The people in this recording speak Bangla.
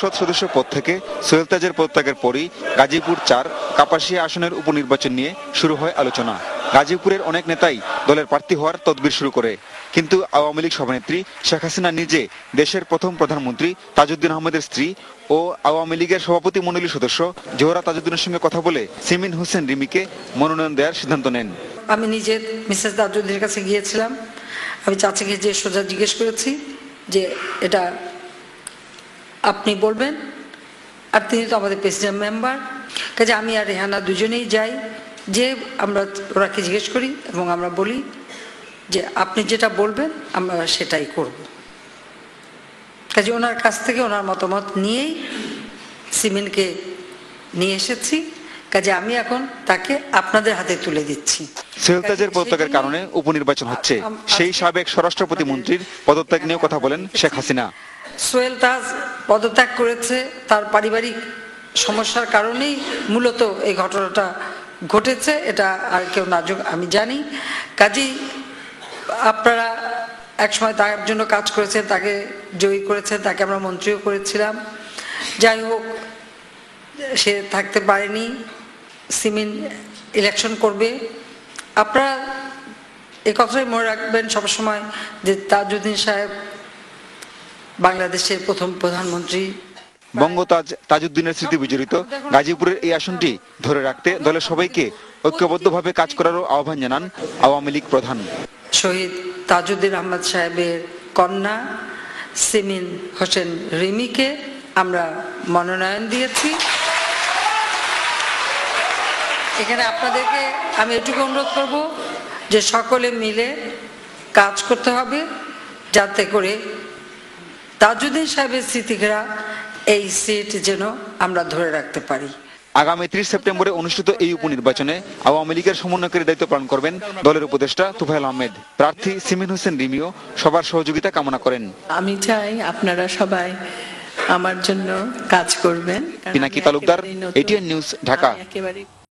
সংসদ সদস্য পদ থেকে সোহেল তাজের পদত্যাগের পরই গাজীপুর ৪ কাপাসিয়া আসনের উপনির্বাচন নিয়ে শুরু হয় আলোচনা। গাজীপুরের অনেক নেতাই দলের প্রার্থী হওয়ার তদবির শুরু করে, কিন্তু আওয়ামী লীগ সভানেত্রী শেখ হাসিনা নিজে, দেশের প্রথম প্রধানমন্ত্রী তাজউদ্দিন আহমেদের স্ত্রী ও আওয়ামী লীগের সভাপতি মণ্ডলীর সদস্য জোহরা তাজউদ্দিনের সঙ্গে কথা বলে সিমিন হোসেন রিমিকে মনোনয়ন দেওয়ার সিদ্ধান্ত নেন। আমি নিজে মিসেস তাজউদ্দিনের কাছে গিয়েছিলাম। আমি চাচাকে যে সোজা জিজ্ঞেস করেছি যে এটা আপনি বলবেন, আর তিনি তো আমাদের প্রেসিডেন্ট মেম্বার, কাজে আমি আর রেহানা দুজনেই যাই, যে আমরা ওনাকে জিজ্ঞেস করি এবং আমরা বলি যে আপনি যেটা বলবেন আমরা সেটাই করব। কাজে ওনার কাছ থেকে ওনার মতামত নিয়েই সিমিনকে নিয়ে এসেছি। কাজে আমি এখন তাকে আপনাদের হাতে তুলে দিচ্ছি। সোহেল তাজের পদত্যাগের কারণে উপনির্বাচন হচ্ছে, সেই সাবেক স্বরাষ্ট্র প্রতিমন্ত্রীর পদত্যাগ নিয়েও কথা বলেন শেখ হাসিনা। সোহেল তাজ পদত্যাগ করেছে তার পারিবারিক সমস্যার কারণেই মূলত এই ঘটনাটা ঘটেছে, এটা আর কেউ না আমি জানি। কাজেই আপনারা একসময় তার জন্য কাজ করেছেন, তাকে জয়ী করেছেন, তাকে আমরা মন্ত্রীও করেছিলাম। যাই হোক, সে থাকতে পারেনি, সিমিন ইলেকশন করবে। আপনারা এ কথাই মনে রাখবেন সবসময় যে তাজউদ্দিন সাহেব বাংলাদেশের প্রথম প্রধানমন্ত্রী। বঙ্গতাজ তাজউদ্দিনের স্মৃতি বিজড়িত গাজীপুরের এই আসনটি ধরে রাখতে দলের সবাইকে ঐক্যবদ্ধভাবে কাজ করারও আহ্বান জানান আওয়ামী লীগ প্রধান। শহীদ তাজউদ্দিন আহমদ সাহেবের কন্যা সিমিন হোসেন রিমিকে আমরা মনোনয়ন দিয়েছি। এখানে আপনাদেরকে আমি এটুকু অনুরোধ করব যে সকলে মিলে কাজ করতে হবে যাতে করে তাজউদ্দিন সাহেবের স্মৃতিঘেরা এই সিট যেন আমরা ধরে রাখতে পারি। আগামী ৩০ সেপ্টেম্বরে অনুষ্ঠিত এই উপনির্বাচনে আওয়ামী লীগের সমন্বয়কারী দায়িত্ব পালন করবেন দলের উপদেষ্টা তুফাইল আহমেদ। প্রার্থী সিমিন হোসেন রিমিও সবার সহযোগিতা কামনা করেন। আমি চাই আপনারা সবাই আমার জন্য কাজ করবেন। Pinaki Talukdar, ATN news, Dhaka. একেবারে